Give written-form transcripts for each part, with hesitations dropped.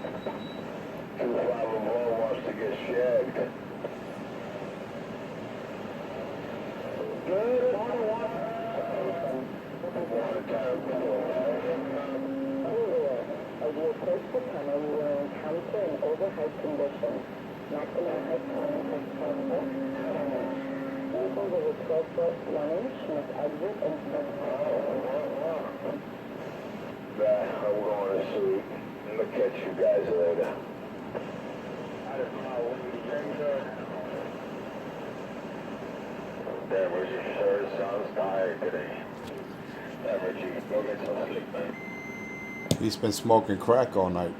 251 wants to get shagged. Good. As you approach the tunnel, you will encounter an overhead condition. Maximum height tolerance is 12 foot. Vehicles over 12 foot 1 inch must exit and step I'm going to sleep. I'm going to catch you guys later. Damn, Richie sure sounds tired today. Damn, Richie, go get some sleep, man. He's been smoking crack all night.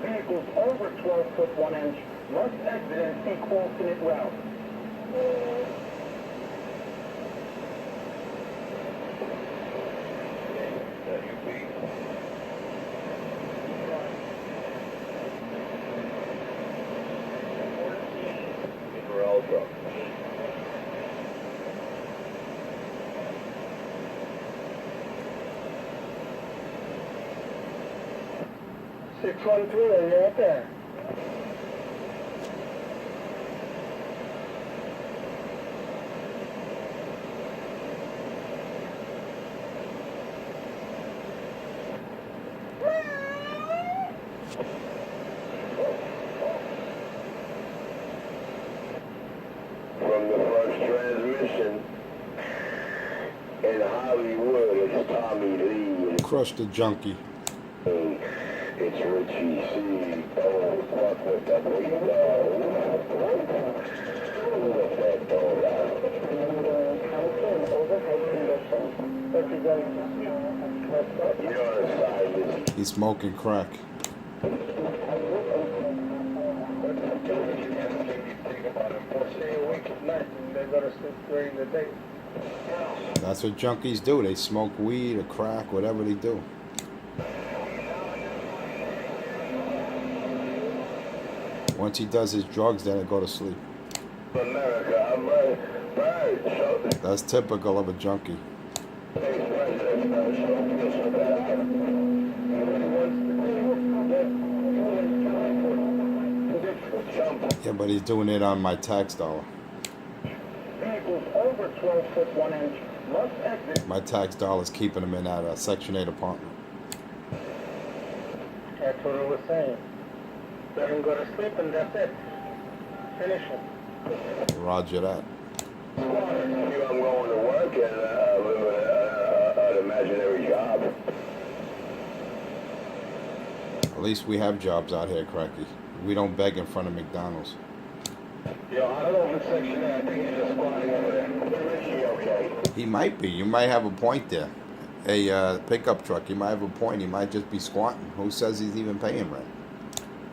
Vehicles over 12 foot 1 inch must exit and seek alternate route. Ultra. 613, are you out there? From the first transmission in Hollywood, it's Tommy Lee. Crush the junkie. It's Richie C. Don't fuck with the big dog. Let that dog out. You're on the side. He's smoking crack. Stay awake at night and they go to sleep during the day. That's what junkies do. They smoke weed or crack, whatever they do. Once he does his drugs, then they go to sleep. America, I'm right. That's typical of a junkie. Yeah, but he's doing it on my tax dollar. who's over 12 foot 1 inch must exit. My tax dollar's keeping him in that Section 8 apartment. That's what I was saying. Let him go to sleep and that's it. Finish him. Roger that. I'm going to work and live an imaginary job. At least we have jobs out here, Cracky. We don't beg in front of McDonald's. Yo, I don't know if it's Section 8. I think he's just squatting over there. Is he okay? He might be. You might have a point there. A pickup truck, you might have a point. He might just be squatting. Who says he's even paying rent?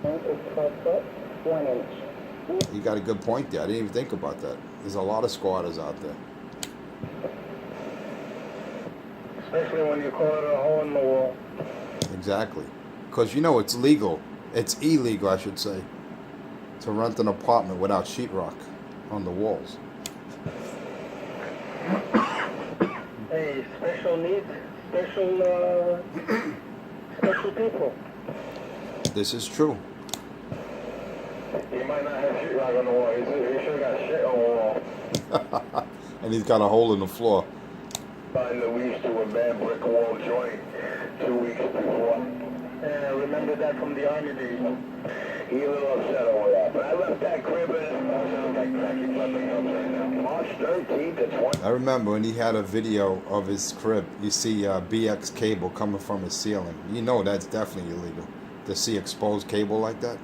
Is 12 foot 1 inch. You got a good point there. I didn't even think about that. There's a lot of squatters out there. Especially when you call it a hole in the wall. Exactly. Because you know it's legal. It's illegal, I should say, to rent an apartment without sheetrock on the walls. Hey, special needs, special people. This is true. He might not have sheetrock on the wall. He sure got shit on the wall. And he's got a hole in the floor. Find the lease to a bad brick wall joint 2 weeks before. Yeah, remember that from the Army days. He a little upset over that. But I left that crib in March 13th to 20. I remember when he had a video of his crib. You see BX cable coming from his ceiling. You know that's definitely illegal. To see exposed cable like that.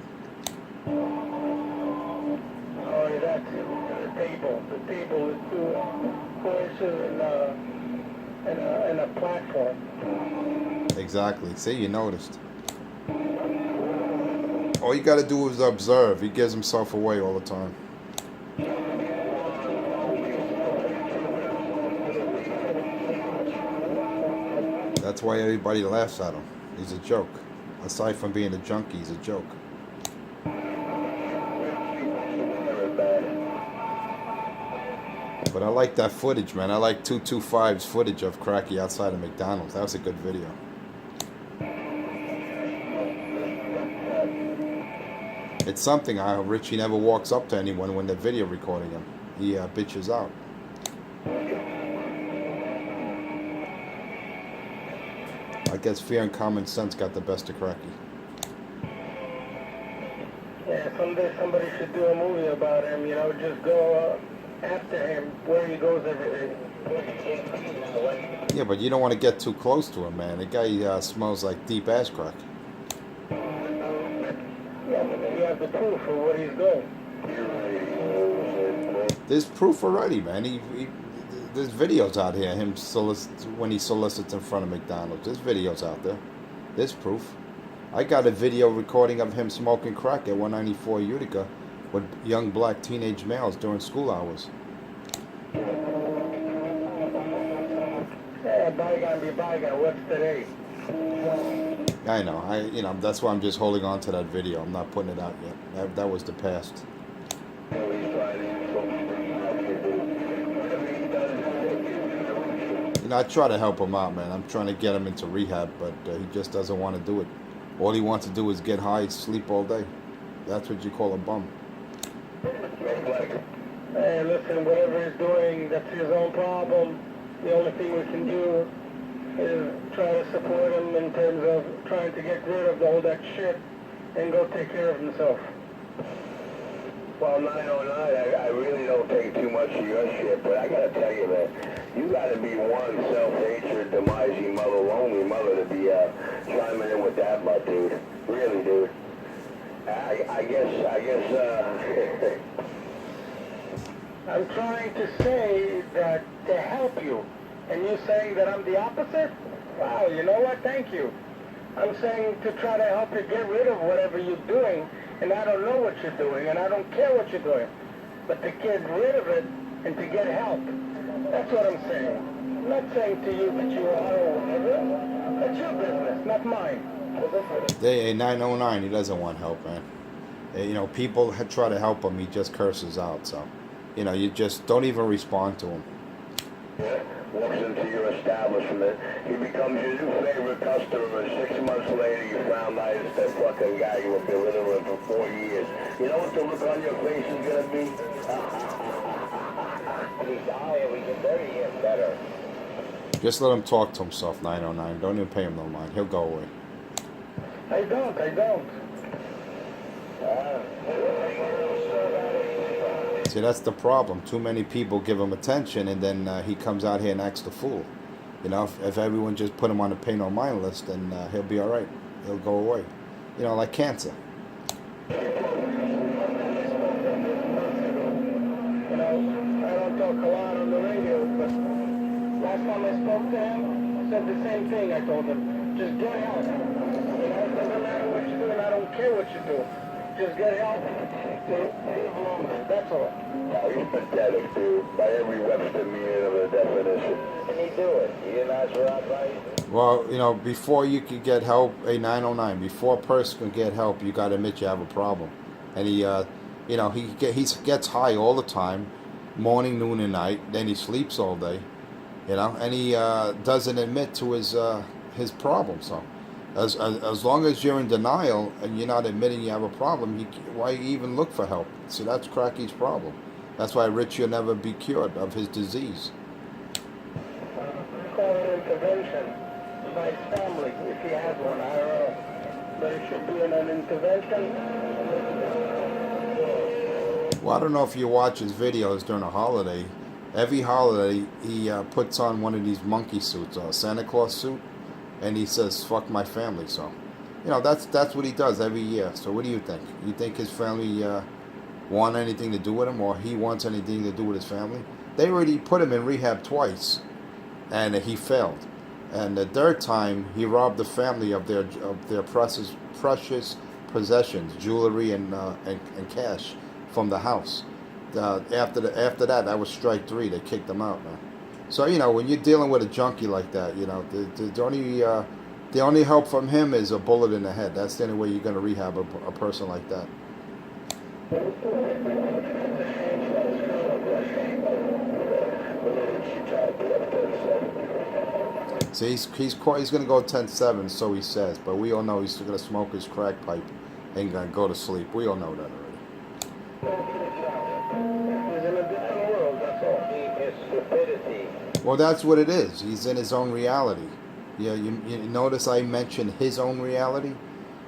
Oh, that's the table. The table is 2 horses and a platform. Exactly. See, you noticed. All you got to do is observe. He gives himself away all the time. That's why everybody laughs at him. He's a joke. Aside from being a junkie, he's a joke. But I like that footage, man. I like 225's footage of Cracky outside of McDonald's. That was a good video. It's something how Richie never walks up to anyone when they're video recording him. He bitches out. I guess fear and common sense got the best of Cracky. Yeah, someday somebody should do a movie about him, you know, just go after him where he goes every day. Yeah, but you don't want to get too close to him, man. The guy smells like deep ass crack. Yeah, but you have the proof of what he's doing. There's proof already, man. There's videos out here. Him when he solicits in front of McDonald's. There's videos out there. There's proof. I got a video recording of him smoking crack at 194 Utica with young black teenage males during school hours. Yeah, bygone be bygone. What's today? I know. That's why I'm just holding on to that video. I'm not putting it out yet. That was the past. I try to help him out, man. I'm trying to get him into rehab, but he just doesn't want to do it. All he wants to do is get high, sleep all day. That's what you call a bum. Hey, listen, whatever he's doing, that's his own problem. The only thing we can do is try to support him in terms of trying to get rid of all that shit and go take care of himself. Well, 909, I really don't take too much of your shit, but I gotta tell you, man, you gotta be one self-hatred, demising mother, lonely mother to be chiming in with that, my dude. Really, dude. I guess, I'm trying to say that to help you, and you saying that I'm the opposite? Wow, you know what? Thank you. I'm saying to try to help you get rid of whatever you're doing, and I don't know what you're doing, and I don't care what you're doing. But to get rid of it and to get help, that's what I'm saying. I'm not saying to you that you are or whatever. That's your business, not mine. They 909. He doesn't want help, man. People try to help him. He just curses out. So, you just don't even respond to him. walks into your establishment. He becomes your new favorite customer, and 6 months later you found out it's that fucking guy you were belittling for 4 years. You know what the look on your face is going to be? we die and we can bury him better. Just let him talk to himself, 909. Don't even pay him no mind. He'll go away. I don't. See, that's the problem. Too many people give him attention, and then he comes out here and acts the fool. You know, if everyone just put him on the pay no mind list, then he'll be all right. He'll go away. You know, like cancer. You know, I don't talk a lot on the radio, but last time I spoke to him, I said the same thing. I told him, just get help. You know, it doesn't matter what you do, and I don't care what you do. Just get help. Live longer. That's all. No, he's pathetic, dude. By every Webster meaning of the definition. Can he do it? He didn't ask for advice. Well, you know, before you could get help, a 909, before a person can get help, you got to admit you have a problem. And he, you know, he gets high all the time, morning, noon, and night. Then he sleeps all day, you know, and he doesn't admit to his problem. So, as long as you're in denial and you're not admitting you have a problem, why even look for help? See, that's Cracky's problem. That's why Rich will never be cured of his disease. Call it intervention by his family, if he has one. I don't know. But it should be an intervention. Well, I don't know if you watch his videos during a holiday. Every holiday, he puts on one of these monkey suits, a Santa Claus suit, and he says, "Fuck my family." So, you know, that's what he does every year. So, what do you think? You think his family want anything to do with him, or he wants anything to do with his family? They already put him in rehab twice, and he failed. And the third time, he robbed the family of their precious possessions, jewelry and cash, from the house. After that was strike 3. They kicked him out, man. So, you know, when you're dealing with a junkie like that, you know, the only help from him is a bullet in the head. That's the only way you're going to rehab a person like that. See, he's going to go 10-7, so he says. But we all know he's going to smoke his crack pipe and going to go to sleep. We all know that already. He's in a different world, that's all. His stupidity. Well, that's what it is. He's in his own reality. Yeah, you notice I mentioned his own reality?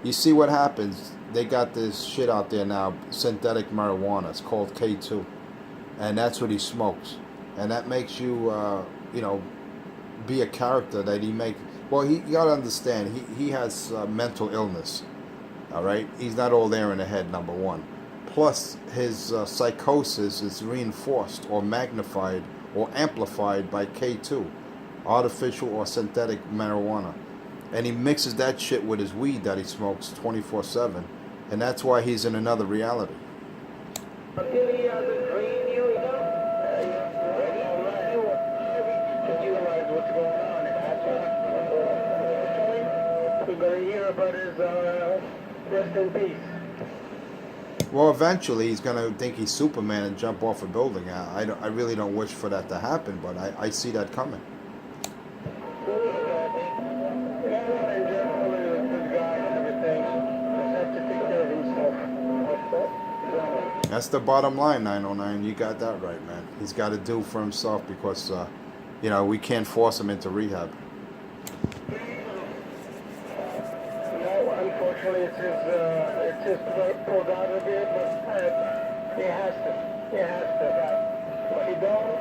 You see what happens? They got this shit out there now, synthetic marijuana. It's called K2. And that's what he smokes. And that makes you, you know, be a character that he make. Well, you got to understand, he has mental illness. All right? He's not all there in the head, number one. Plus, his psychosis is reinforced or magnified or amplified by K2, artificial or synthetic marijuana. And he mixes that shit with his weed that he smokes 24/7. And that's why he's in another reality. Until he hasn't trained you, you know? To realize what's going on. We're going to hear about his rest in peace. Well, eventually he's going to think he's Superman and jump off a building. I really don't wish for that to happen, but I see that coming. That's the bottom line, 909. You got that right, man. He's got to do for himself because, you know, we can't force him into rehab. No, unfortunately, it's his prerogative, but he has to. He has to. If he don't,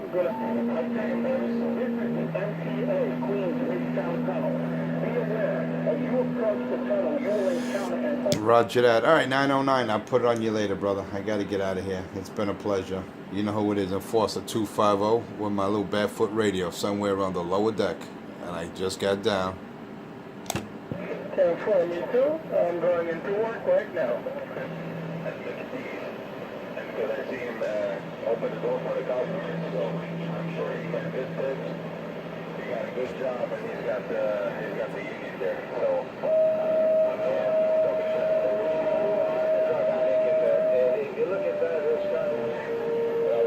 we're going to... I'll tell you, there is some difference in MTA, Queens, Midtown Tunnel. Be aware, as you approach the tunnel, you'll encounter an... Roger that. All right, 909. I'll put it on you later, brother. I got to get out of here. It's been a pleasure. You know who it is. Enforcer 250 with my little barefoot radio somewhere on the lower deck. And I just got down. 1042, I'm going into work right now. And because I see him open the door for the customers, so I'm sure he got good tips. He got a good job, and he's got the union there. So, if you look at that, this guy,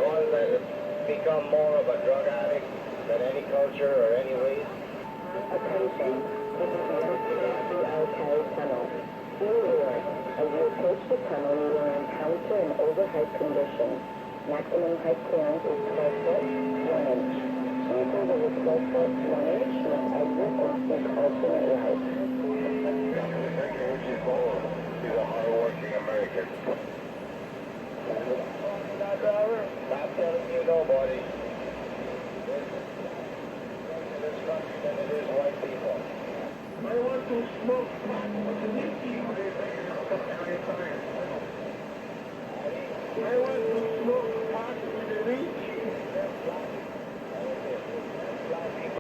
one that has become more of a drug addict than any culture or any race. Attention, this is the MTA tunnel. Be aware, as you approach the tunnel, you will encounter an overhead condition. Maximum height clearance is 12 foot, 1 inch. Vehicles over 12 foot, 1 inch must exit or take alternate routes. He's a hard-working American. Stop telling you nobody. This country than it is white people. I want to smoke. I want to smoke.